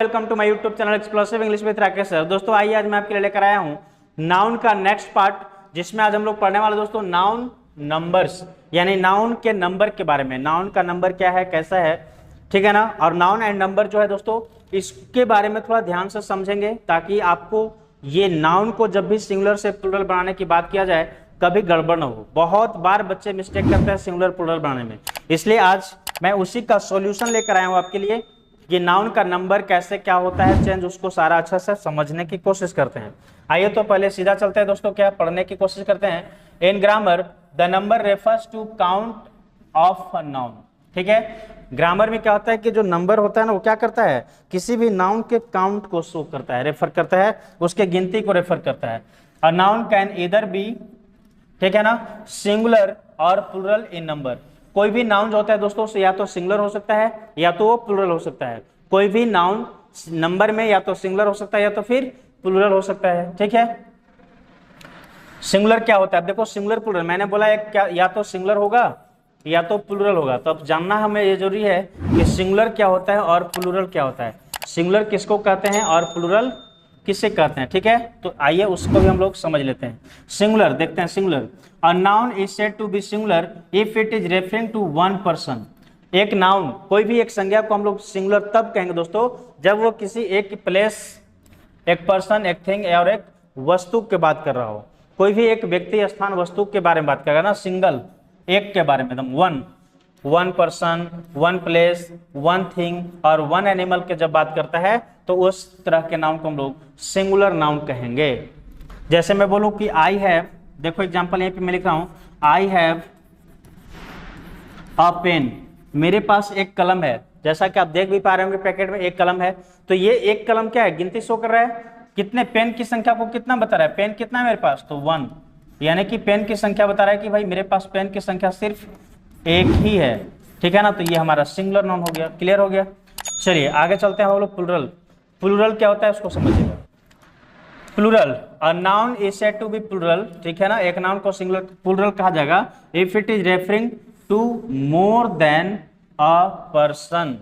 Welcome to my YouTube channel explosive English with Rakesh sir. दोस्तों आइए आज मैं आपके लिए लेकर आया हूं नाउन का नेक्स्ट पार्ट, जिसमें आज हम लोग पढ़ने वाले दोस्तों नाउन नंबर्स, यानी नाउन के नंबर के बारे में। नाउन का नंबर क्या है, कैसा है, ठीक है ना। और नाउन एंड नंबर जो है दोस्तों, इसके बारे में थोड़ा ध्यान से समझेंगे ताकि आपको ये नाउन को जब भी सिंगुलर से प्लूरल बनाने की बात किया जाए कभी गड़बड़ न हो। बहुत बार बच्चे मिस्टेक करते हैं सिंगुलर प्लूरल बनाने में, इसलिए आज मैं उसी का सॉल्यूशन लेकर आया हूं आपके लिए। ये नाउन का नंबर कैसे क्या होता है चेंज, उसको सारा अच्छा से समझने की कोशिश करते हैं। आइए तो पहले सीधा चलते हैं दोस्तों, क्या पढ़ने की कोशिश करते हैं। In grammar the number refers to count of a noun. ठीक है, ग्रामर में क्या होता है कि जो नंबर होता है ना, वो क्या करता है, किसी भी नाउन के काउंट को शो करता है, रेफर करता है, उसके गिनती को रेफर करता है। A noun can either be, ठीक है ना, सिंगुलर और प्लूरल इन नंबर। कोई भी नाउन जो होता है दोस्तों से या तो सिंगुलर हो सकता है या तो वो प्लूरल हो सकता है। कोई भी नाउन नंबर में या तो सिंगुलर हो सकता है या तो फिर प्लूरल हो सकता है। ठीक है, सिंगुलर क्या होता है, अब देखो सिंगुलर प्लूरल मैंने बोला एक क्या, या तो सिंगुलर होगा या तो प्लूरल होगा। तो अब जानना हमें ये जरूरी है कि सिंगुलर क्या होता है और प्लूरल क्या होता है, सिंगुलर किसको कहते हैं और प्लूरल किसे कहते हैं। ठीक है, तो आइए उसको भी हम लोग समझ लेते हैं। सिंगुलर देखते हैं। Singular, a noun is said to be singular if it is referring to one person. एक नाउन, कोई भी एक संज्ञा को हम लोग सिंगुलर तब कहेंगे दोस्तों जब वो किसी एक प्लेस, एक पर्सन, एक थिंग और एक वस्तु के बात कर रहा हो। कोई भी एक व्यक्ति, स्थान, वस्तु के बारे में बात करेगा ना, सिंगल, एक के बारे में, एकदम one person, one place, one thing और वन एनिमल के जब बात करता है तो उस तरह के नाउन को हम लोग सिंगुलर नाउन कहेंगे। जैसे मैं बोलूं कि आई हैव, देखो एग्जांपल यहीं पे मैं लिख रहा हूं, आई हैव अ पेन, मेरे पास एक कलम है। जैसा कि आप देख भी पा रहे होंगे पैकेट में एक कलम है, तो ये एक कलम क्या है, गिनती शो कर रहा है, कितने पेन की संख्या को कितना बता रहा है, पेन कितना है मेरे पास, तो 1, यानी कि पेन की संख्या बता रहा है कि भाई मेरे पास पेन की संख्या सिर्फ एक ही है। ठीक है ना, तो ये हमारा सिंगुलर नाउन हो गया। क्लियर हो गया, चलिए आगे चलते हैं हम लोग। प्लूरल, प्लूरल क्या होता है उसको समझिएगा। Plural, a noun is said to be plural, ठीक है ना, एक नाउन को सिंगुलर प्लूरल कहा जाएगा if it is referring to more than a person,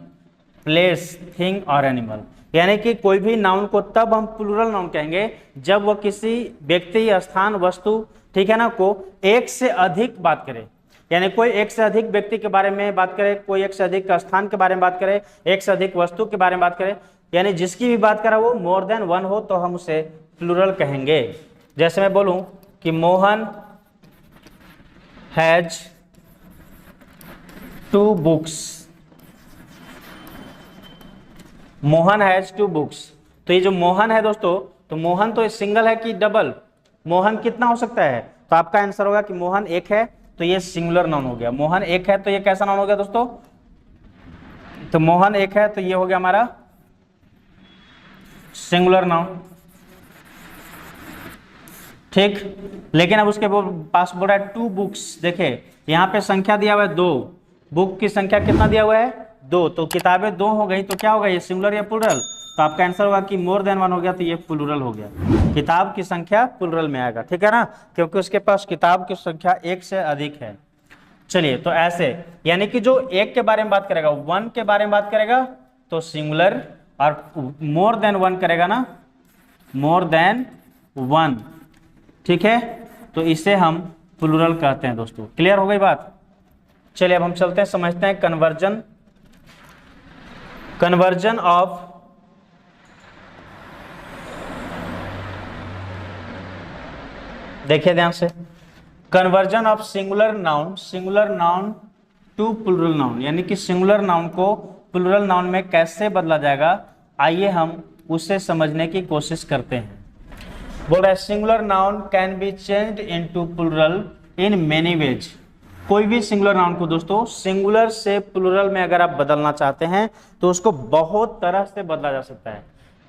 place, thing और एनिमल। यानी कि कोई भी नाउन को तब हम प्लूरल नाउन कहेंगे जब वो किसी व्यक्ति, स्थान, वस्तु, ठीक है ना, को एक से अधिक बात करे। यानी कोई एक से अधिक व्यक्ति के बारे में बात करे, कोई एक से अधिक स्थान के बारे में बात करे, एक से अधिक वस्तु के बारे में बात करे, यानी जिसकी भी बात करा वो मोर देन वन हो तो हम उसे प्लूरल कहेंगे। जैसे मैं बोलूं कि Mohan has 2 books, Mohan has 2 books. तो ये जो मोहन है दोस्तों, तो मोहन तो सिंगल है कि डबल, मोहन कितना हो सकता है, तो आपका आंसर होगा कि मोहन एक है, तो ये सिंगुलर नाउन हो गया। मोहन एक है तो ये कैसा नाउन हो गया दोस्तों, तो मोहन एक है तो ये हो गया हमारा सिंगुलर नाउन। ठीक, लेकिन अब उसके पास बोल रहा है 2 बुक्स, देखिए यहाँ पे संख्या दिया हुआ है 2, बुक की संख्या कितना दिया हुआ है 2, तो किताबें 2 हो गई, तो क्या होगा ये सिंगुलर या प्लूरल, तो आपका आंसर होगा कि मोर देन 1 हो गया, तो ये प्लूरल हो गया। किताब की संख्या प्लूरल में आएगा, ठीक है ना, क्योंकि उसके पास किताब की संख्या एक से अधिक है। चलिए, तो ऐसे यानी कि जो एक के बारे में बात करेगा, 1 के बारे में बात करेगा तो सिंगुलर, और मोर देन 1 करेगा ना, मोर देन 1, ठीक है, तो इसे हम प्लूरल कहते हैं दोस्तों। क्लियर हो गई बात। चलिए अब हम चलते हैं, समझते हैं कन्वर्जन, कन्वर्जन ऑफ देखिए ध्यान से, conversion of singular noun to plural noun, यानी कि सिंगुलर नाउन को प्लूरल नाउन में कैसे बदला जाएगा, आइए हम उसे समझने की कोशिश करते हैं। बोल रहा है singular noun can be changed into plural in many ways. कोई भी सिंगुलर नाउन को दोस्तों सिंगुलर से प्लूरल में अगर आप बदलना चाहते हैं तो उसको बहुत तरह से बदला जा सकता है।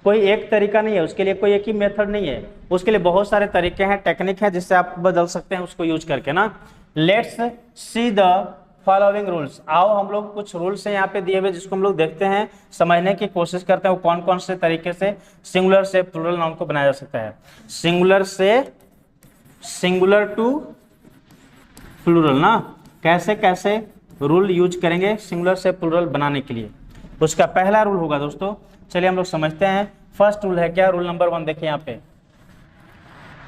कोई एक तरीका नहीं है, उसके लिए कोई एक ही मेथड नहीं है, उसके लिए बहुत सारे तरीके हैं, टेक्निक है जिससे आप बदल सकते हैं उसको यूज करके ना। Let's see the following rules, आओ हम लोग कुछ रूल्स हैं यहाँ पे दिए हुए जिसको हम लोग देखते हैं, समझने की कोशिश करते हैं वो कौन कौन से तरीके से सिंगुलर से प्लूरल नाउन को बनाया जा सकता है। सिंगुलर से सिंगुलर टू प्लूरल ना, कैसे कैसे रूल यूज करेंगे सिंगुलर से प्लूरल बनाने के लिए। उसका पहला रूल होगा दोस्तों। चलिए हम लोग समझते हैं। फर्स्ट रूल है क्या, रूल नंबर 1 देखिए यहाँ पे,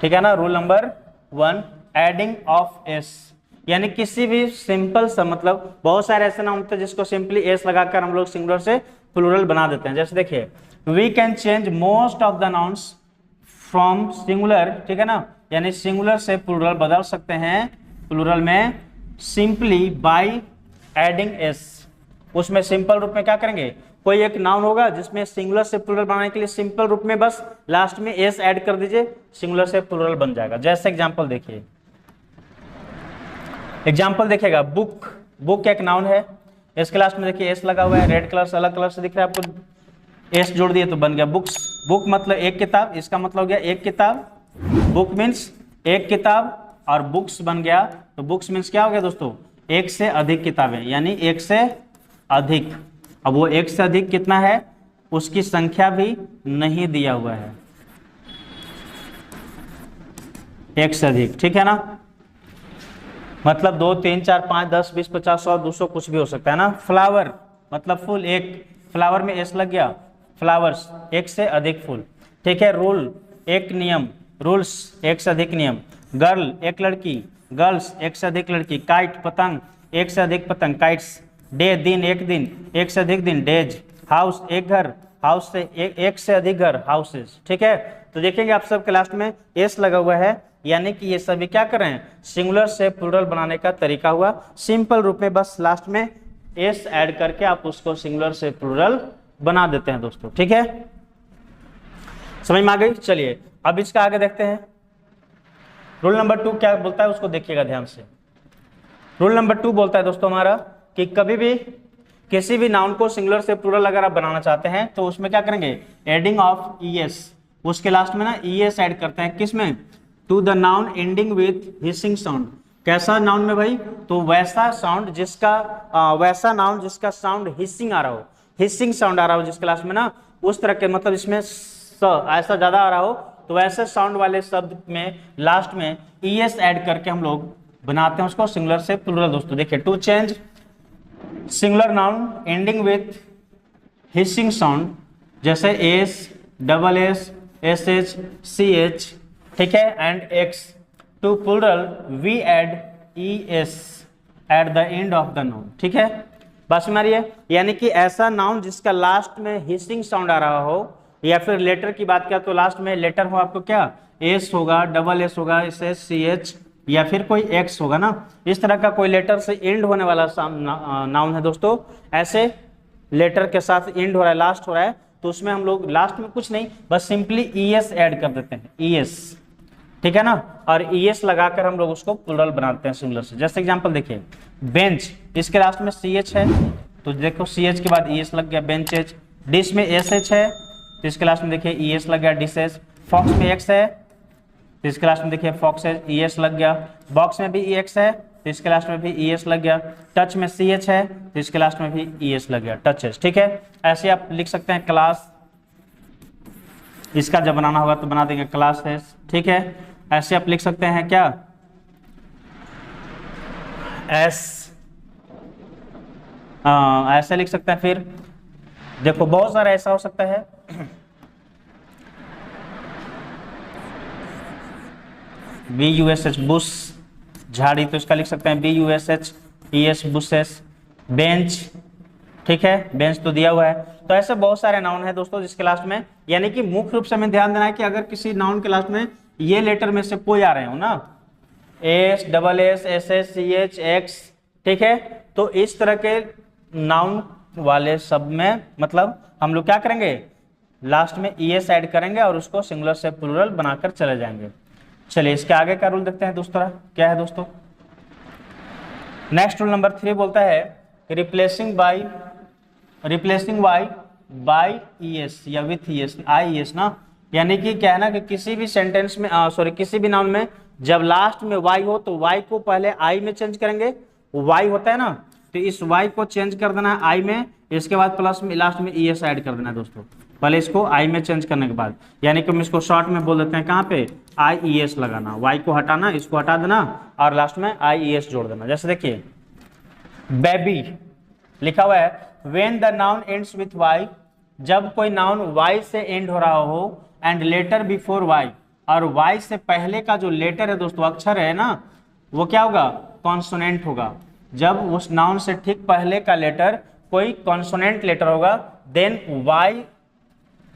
ठीक है ना। Rule number 1, adding of S, यानी किसी भी सिंपल सा, मतलब बहुत सारे ऐसे नाउन होते हैं जिसको सिंपली एस लगाकर हम लोग सिंगुलर से प्लूरल बना देते हैं। जैसे देखिए, we can change most of the nouns from singular, ठीक है ना, यानी सिंगुलर से प्लूरल बदल सकते हैं प्लूरल में सिंपली बाय एडिंग एस। उसमें सिंपल रूप में क्या करेंगे, कोई एक नाउन होगा जिसमें सिंगुलर से प्लूरल बनाने के लिए सिंपल रूप में बस लास्ट में एस ऐड कर दीजिए, सिंगुलर से प्लूरल बन जाएगा। जैसे एग्जांपल देखिए, एग्जांपल देखिएगा, बुक, बुक एक नाउन है, इसके लास्ट में देखिए एस लगा हुआ है, रेड कलर से अलग कलर से दिख रहा है आपको, एस जोड़ दिए तो बन गया बुक्स। बुक मतलब एक किताब, इसका मतलब हो गया एक किताब, बुक मीन्स एक किताब, और बुक्स बन गया तो बुक्स मीन्स क्या हो गया दोस्तों, एक से अधिक किताबें, यानी एक से अधिक। अब वो एक से अधिक कितना है, उसकी संख्या भी नहीं दिया हुआ है, एक से अधिक, ठीक है ना, मतलब 2, 3, 4, 5, 10, 20, 50, 100, 200 कुछ भी हो सकता है ना। फ्लावर मतलब फूल, एक फ्लावर में एस लग गया, फ्लावर्स एक से अधिक फूल, ठीक है। रूल एक नियम, रूल्स एक से अधिक नियम। गर्ल एक लड़की, गर्ल्स एक से अधिक लड़की। काइट पतंग, एक से अधिक पतंग, काइट्स। डे दिन एक दिन, एक से अधिक दिन, डेज। हाउस एक घर, हाउस से एक से अधिक घर, हाउसेस, ठीक है। तो देखेंगे आप सबके लास्ट में एस लगा हुआ है, यानी कि ये सभी क्या कर रहे हैं, सिंगुलर से प्लूरल बनाने का तरीका हुआ। सिंपल रूप में बस लास्ट में एस ऐड करके आप उसको सिंगुलर से प्लूरल बना देते हैं दोस्तों, ठीक है, समझ में आ गई। चलिए अब इसका आगे देखते हैं। रूल नंबर 2 क्या बोलता है उसको देखिएगा ध्यान से। रूल नंबर 2 बोलता है दोस्तों हमारा कि कभी भी किसी भी नाउन को सिंगुलर से प्लूरल अगर आप बनाना चाहते हैं तो उसमें क्या करेंगे, एडिंग ऑफ ईएस, उसके लास्ट में ना ईएस ऐड करते हैं, किसमें, to the noun ending with hissing sound. कैसा नाउन में भाई, तो वैसा साउंड जिसका वैसा नाउन जिसका साउंड हिसिंग आ रहा हो, हिसिंग साउंड आ रहा हो जिसके लास्ट में ना, उस तरह के, मतलब इसमें ऐसा ज्यादा आ रहा हो, तो वैसे साउंड वाले शब्द में लास्ट में ईएस ऐड करके हम लोग बनाते हैं उसको सिंगुलर से प्लूरल दोस्तों। देखिए, to change singular noun ending with hissing sound, जैसे S, double S, S H, C H, ठीक है, and X. To plural we add E S at the end of the noun, ठीक है, बस हमारी है। यानी कि ऐसा नाउन जिसका लास्ट में हिसिंग साउंड आ रहा हो, या फिर लेटर की बात किया तो लास्ट में लेटर हो आपको क्या, एस होगा, डबल एस होगा, एस एच, सी एच, या फिर कोई एक्स होगा ना, इस तरह का कोई लेटर से एंड होने वाला नाउन है दोस्तों। ऐसे लेटर के साथ एंड हो रहा है, लास्ट हो रहा है, तो उसमें हम लोग लास्ट में कुछ नहीं, बस सिंपली ईएस ऐड कर देते हैं, ईएस, ठीक है ना, और ईएस लगाकर हम लोग उसको प्लूरल बनाते हैं सिंगुलर से। जैसे एग्जांपल देखिए, बेंच, इसके लास्ट में सीएच है, तो देखो सीएच के बाद ईएस लग गया, बेंचेज। डिश में एसएच है, तो इसके लास्ट में देखिए ईएस लग गया, डिशेज। फॉक्स में एक्स है, तो इसके लास्ट में देखिए फॉक्सेज, ईएस लग गया। बॉक्स में भी ईएक्स है, तो इसके लास्ट में भी ईएस लग गया। टच में सीएच है, तो इसके लास्ट में भी ईएस लग गया, टचेस, ठीक है। ऐसे आप लिख सकते हैं क्लास, इसका जब बनाना होगा तो बना देंगे क्लासेस, ठीक है। ऐसे आप लिख सकते हैं क्या, एस, ऐसे लिख सकते हैं। फिर देखो बहुत सारा ऐसा हो सकता है, B U S H, bush, झाड़ी, तो इसका लिख सकते हैं B U S H E S, bushes. Bench, ठीक है, बेंच तो दिया हुआ है। तो ऐसे बहुत सारे नाउन है दोस्तों जिसके लास्ट में, यानी कि मुख्य रूप से हमें ध्यान देना है कि अगर किसी नाउन के लास्ट में ये लेटर में से कोई आ रहे हो ना, S, double S, S S, C H, X, ठीक है, तो इस तरह के नाउन वाले शब्द में मतलब हम लोग क्या करेंगे, लास्ट में ईएस ऐड करेंगे और उसको सिंगुलर से प्लूरल बनाकर चले जाएंगे। चलिए इसके आगे का रूल देखते हैं दोस्तों, क्या है दोस्तों। नेक्स्ट रूल नंबर 3 बोलता है रिप्लेसिंग वाई बाय ईएस या विथ ईएस, आई एस ना, यानी कि क्या है ना कि किसी भी सेंटेंस में किसी भी नाउन में जब लास्ट में वाई हो तो वाई को पहले आई में चेंज करेंगे, वाई होता है ना, तो इस वाई को चेंज कर देना है आई में, इसके बाद प्लस में लास्ट में ईएस ऐड कर देना है दोस्तों, पहले इसको आई में चेंज करने के बाद, यानी कि हम इसको शॉर्ट में बोल देते हैं कहाँ पे, आई ई एस लगाना, वाई को हटाना, इसको हटा देना और लास्ट में आई ई एस जोड़ देना। जैसे देखिए बेबी, लिखा हुआ है when the noun ends with Y, जब कोई नाउन वाई से एंड हो रहा हो एंड लेटर बिफोर वाई, और वाई से पहले का जो लेटर है दोस्तों, अक्षर है ना, वो क्या होगा, कॉन्सोनेंट होगा। जब उस नाउन से ठीक पहले का लेटर कोई कॉन्सोनेंट लेटर होगा, then Y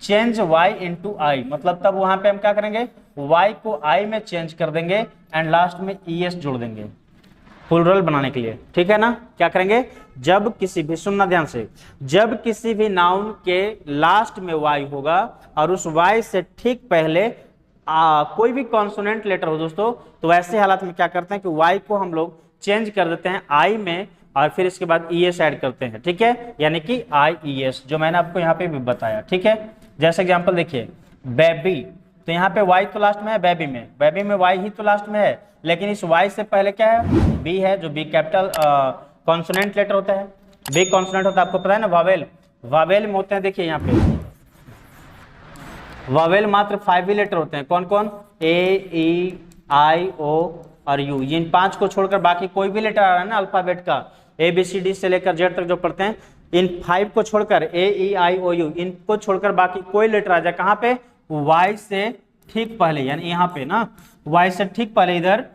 change Y into I, मतलब तब वहां पे हम क्या करेंगे, वाई को आई में चेंज कर देंगे एंड लास्ट में ईएस जोड़ देंगे प्लूरल बनाने के लिए, ठीक है ना। क्या करेंगे, जब किसी भी, सुनना ध्यान से, जब किसी भी नाउन के लास्ट में वाई होगा और उस वाई से ठीक पहले कोई भी कॉन्सोनेंट लेटर हो दोस्तों, तो ऐसे हालात में क्या करते हैं कि वाई को हम लोग चेंज कर देते हैं आई में और फिर इसके बाद ईएस ऐड करते हैं, ठीक है, यानी कि आई ईएस, जो मैंने आपको यहाँ पे भी बताया, ठीक है। जैसे एग्जांपल देखिए, बेबी, तो यहाँ पे वाई तो लास्ट में है, बेबी में वाई ही तो लास्ट में है, लेकिन इस वाई से पहले क्या है, बी है, जो बी कैपिटल कॉन्सोनेंट लेटर होता है। बी कॉन्सोनेंट होता है, आपको पता है ना, वावेल, वावेल में होते हैं, देखिए यहाँ पे वावेल मात्र 5 ही लेटर होते हैं, कौन कौन, ए, ई, आई, ओ और यू, इन 5 को छोड़कर बाकी कोई भी लेटर आ रहा है ना अल्फाबेट का, ए बी सी डी से लेकर जेड तक जो पढ़ते हैं, इन 5 को छोड़कर, ए, ई, आई, ओ, यू, इनको छोड़कर बाकी कोई लेटर आ जाए कहाँ पे, वाई से ठीक पहले, यानी यहाँ पे ना, वाई से ठीक पहले इधर,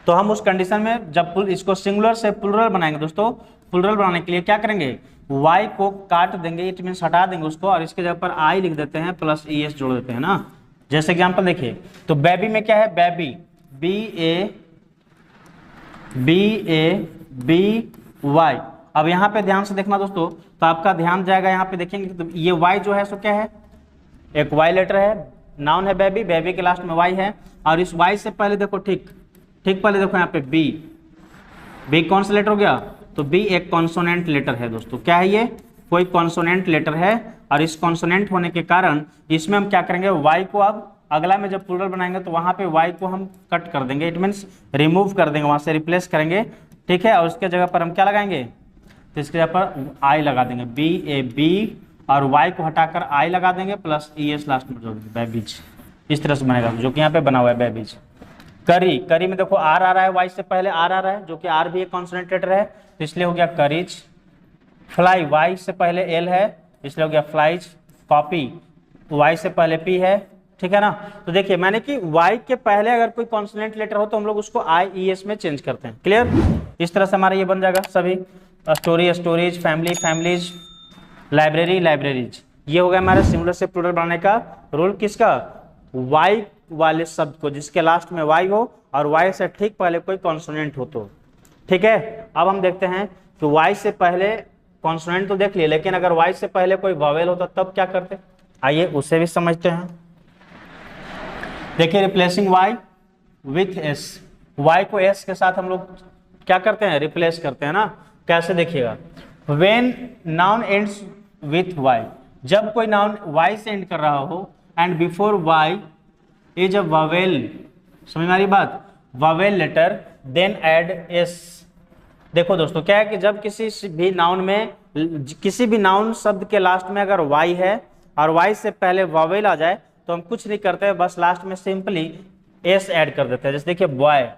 तो हम उस कंडीशन में जब इसको सिंगुलर से प्लूरल बनाएंगे दोस्तों, प्लूरल बनाने के लिए क्या करेंगे, वाई को काट देंगे, इट मीन्स हटा देंगे उसको, और इसके जगह पर आई लिख देते हैं प्लस ईएस जोड़ देते हैं ना। जैसे एग्जांपल देखिए, तो बेबी में क्या है, बेबी, बी वाई। अब यहाँ पे ध्यान से देखना दोस्तों, तो आपका ध्यान जाएगा यहाँ पे, देखेंगे तो ये वाई जो है सो क्या है, एक वाई लेटर है, नाउन है बेबी, बेबी के लास्ट में वाई है, और इस वाई से पहले देखो, ठीक पहले देखो यहाँ पे बी कौन सा लेटर हो गया, तो बी एक कॉन्सोनेंट लेटर है दोस्तों, क्या है ये, कोई कॉन्सोनेंट लेटर है, और इस कॉन्सोनेंट होने के कारण इसमें हम क्या करेंगे, वाई को अब अगला में जब प्लूरल बनाएंगे तो वहां पे वाई को हम कट कर देंगे, इट मीन्स रिमूव कर देंगे, वहां से रिप्लेस करेंगे, ठीक है, और उसके जगह पर हम क्या लगाएंगे, तो इसके जगह पर आई लगा देंगे, बी और वाई को हटाकर आई लगा देंगे प्लस ईएस लास्ट में जोड़ देंगे, बेबीज, इस तरह से बनेगा, जो कि यहाँ पे बना हुआ है बेबीज। करी में देखो आर आ रहा है, वाई से पहले आर आ रहा है, जो कि आर भी एक कॉन्सोनेंट लेटर है, तो इसलिए हो गया करीज। फ्लाई, वाई से पहले एल है, इसलिए हो गया फ्लाइज। कॉपी, वाई से पहले पी है, ठीक है ना। तो देखिए मैंने कि वाई के पहले अगर कोई कॉन्सोनेंट लेटर हो तो हम लोग उसको आई ई एस में चेंज करते हैं, क्लियर। इस तरह से हमारा ये बन जाएगा सभी, story stories, family families, library libraries. ये हो गया हमारे सिंगुलर से प्लूरल बनाने का रूल, किसका, वाई वाले शब्द को जिसके लास्ट में वाई हो और वाई से ठीक पहले कोई कॉन्सोनेंट हो तो, ठीक है। अब हम देखते हैं कि वाई से पहले कॉन्सोनेंट तो देख लिए, लेकिन अगर वाई से पहले कोई वॉवेल होता तब क्या करते, आइए उसे भी समझते हैं। देखिए, replacing Y with S, Y को एस के साथ हम लोग क्या करते हैं, रिप्लेस करते हैं ना। कैसे, देखिएगा, when noun ends with Y, जब कोई नाउन वाई से एंड कर रहा हो and before Y is a vowel, समझ में आ रही बात, vowel letter, then add S. देखो दोस्तों क्या है कि जब किसी भी नाउन में, किसी भी नाउन शब्द के लास्ट में अगर वाई है और वाई से पहले वॉवेल आ जाए तो हम कुछ नहीं करते, बस लास्ट में सिंपली एस ऐड कर देते हैं। जैसे देखिए, बॉय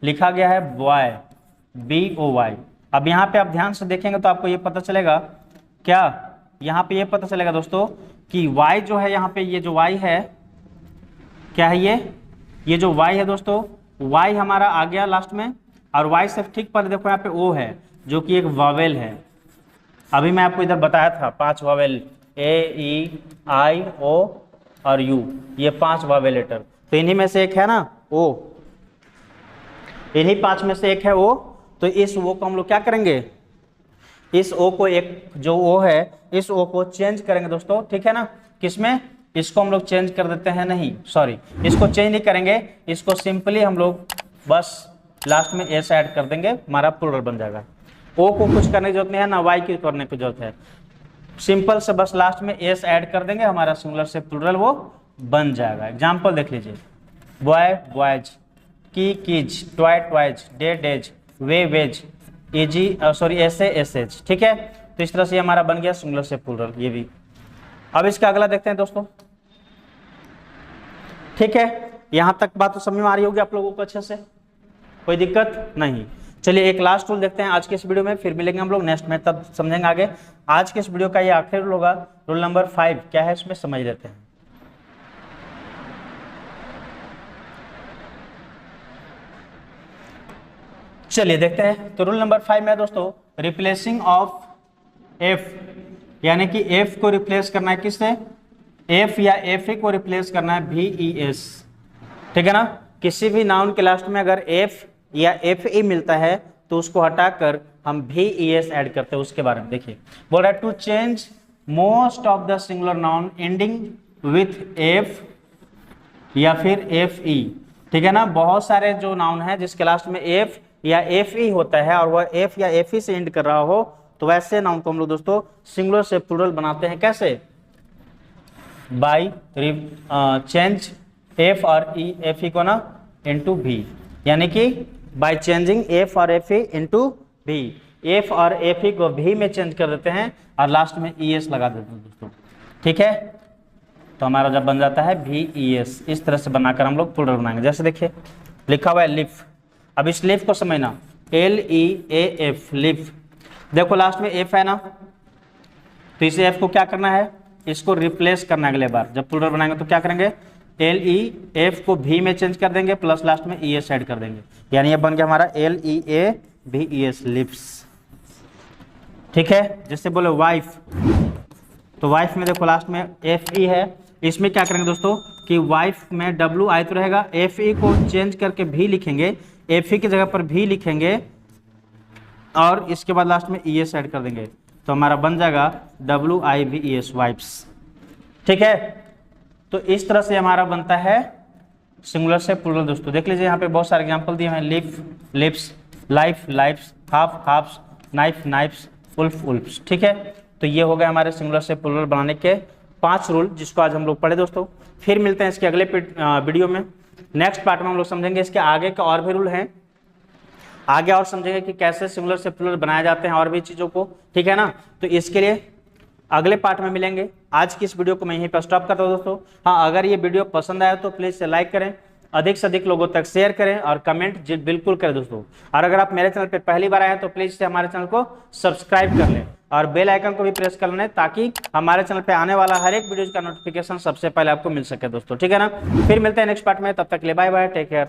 लिखा गया है, बॉय, BOY। अब यहाँ पे आप ध्यान से देखेंगे तो आपको ये पता चलेगा, क्या, यहाँ पे ये पता चलेगा दोस्तों कि वाई जो है, यहाँ पे ये जो वाई है, क्या है ये जो वाई है दोस्तों, वाई हमारा आ गया लास्ट में, और वाई से ठीक पहले देखो यहाँ पे ओ है, जो कि एक वॉवेल है। अभी मैं आपको इधर बताया था 5 वॉवेल, AEIO और U, ये 5 वॉवेल लेटर, तो इन्हीं में से एक है ना ओ, इन्हीं 5 में से एक है ओ। तो इस ओ को हम लोग क्या करेंगे, इस ओ को, एक जो ओ है इस ओ को चेंज करेंगे दोस्तों, ठीक है ना। किसमें, इसको हम लोग चेंज कर देते हैं, नहीं सॉरी, इसको चेंज नहीं करेंगे, इसको सिंपली हम लोग बस लास्ट में एस ऐड कर देंगे, हमारा प्लूरल बन जाएगा। ओ को कुछ करने की जरूरत नहीं है ना, वाई की करने की जरूरत है, सिंपल से बस लास्ट में एस ऐड कर देंगे, हमारा सिंगुलर से प्लूरल वो बन जाएगा। एग्जाम्पल देख लीजिए, boy boys, key keys, toy toys, day days, way ways, एजी सॉरी एसे एसेज, ठीक है। तो इस तरह से हमारा बन गया सिंगुलर से प्लूरल, ये भी। अब इसका अगला देखते हैं दोस्तों, ठीक है। यहां तक बात तो समझ में आ रही होगी आप लोगों को अच्छे से, कोई दिक्कत नहीं। चलिए एक लास्ट रूल देखते हैं आज के इस वीडियो में, फिर मिलेंगे हम लोग नेक्स्ट में, तब समझेंगे आगे। आज के इस वीडियो का ये आखिरी रूल होगा, रूल नंबर 5 क्या है इसमें समझ लेते हैं। चलिए देखते हैं। तो रूल नंबर 5 में दोस्तों, रिप्लेसिंग ऑफ एफ, यानी कि एफ को रिप्लेस करना है किससे, एफ या एफ को रिप्लेस करना है भी ई एस, ठीक है ना। किसी भी नाउन के लास्ट में अगर एफ या एफ ई मिलता है तो उसको हटाकर हम भी ई एस ऐड करते हैं, उसके बारे में देखिए। बोल रहा है to change most of the singular noun ending with F या फिर एफ ई, ठीक है ना। बहुत सारे जो नाउन है जिसके लास्ट में एफ या एफ ई होता है और वह एफ या एफ ई से एंड कर रहा हो, तो वैसे नाउन को हम लोग दोस्तों सिंगुलर से प्लूरल बनाते हैं। कैसे? बाई चेंज एफ और ई, एफ ई को ना इंटू भी, यानी कि बाई चेंजिंग एफ और एफ ई इंटू भी, एफ और एफ ई को भी में चेंज कर देते हैं और लास्ट में ई एस लगा देते हैं दोस्तों, ठीक है। तो हमारा जब बन जाता है भी ई एस, इस तरह से बनाकर हम लोग प्लूरल बनाएंगे। जैसे देखिए लिखा हुआ है लिफ, अब इस लिफ को समझना, एल ई ए एफ, लिफ। देखो लास्ट में एफ है ना, तो इसे एफ को क्या करना है, इसको रिप्लेस करना है। अगले बार जब प्लूरल बनाएंगे तो क्या करेंगे, एल ई एफ को भी में चेंज कर देंगे प्लस लास्ट में ई एस ऐड कर देंगे, यानी ये बन गया हमारा एल ई ए भी ई एस, लिप्स, ठीक है। जैसे बोले वाइफ, तो वाइफ में देखो लास्ट में एफ ई है, इसमें क्या करेंगे दोस्तों कि वाइफ में डब्ल्यू आई तो रहेगा, एफ ई को चेंज करके भी लिखेंगे, एफ ई की जगह पर भी लिखेंगे और इसके बाद लास्ट में ई एस ऐड कर देंगे, तो हमारा बन जाएगा W I V E S, wifes, ठीक है। तो इस तरह से हमारा बनता है सिंगुलर से प्लूरल दोस्तों। देख लीजिए यहाँ पे बहुत सारे एग्जांपल दिए हैं, leaf lips, life lifes, half halfs, knife knifes, wolf wolfs, ठीक है। तो ये हो गए हमारे सिंगुलर से प्लूरल बनाने के 5 रूल, जिसको आज हम लोग पढ़े दोस्तों। फिर मिलते हैं इसके अगले वीडियो में, नेक्स्ट पार्ट में हम लोग समझेंगे इसके आगे के और भी रूल हैं, आगे और समझेंगे कि कैसे सिंगुलर से प्लूरल बनाए जाते हैं और भी चीज़ों को, ठीक है ना। तो इसके लिए अगले पार्ट में मिलेंगे। आज की इस वीडियो को मैं यहीं पर स्टॉप करता हूं दोस्तों। हाँ, अगर ये वीडियो पसंद आया तो प्लीज़ से लाइक करें, अधिक से अधिक लोगों तक शेयर करें और कमेंट बिल्कुल करें दोस्तों। और अगर आप मेरे चैनल पर पहली बार आए हैं तो प्लीज़ से हमारे चैनल को सब्सक्राइब कर लें और बेल आइकन को भी प्रेस कर लें, ताकि हमारे चैनल पे आने वाला हर एक वीडियो का नोटिफिकेशन सबसे पहले आपको मिल सके दोस्तों, ठीक है ना। फिर मिलते हैं नेक्स्ट पार्ट में, तब तक के लिए बाय बाय, टेक केयर।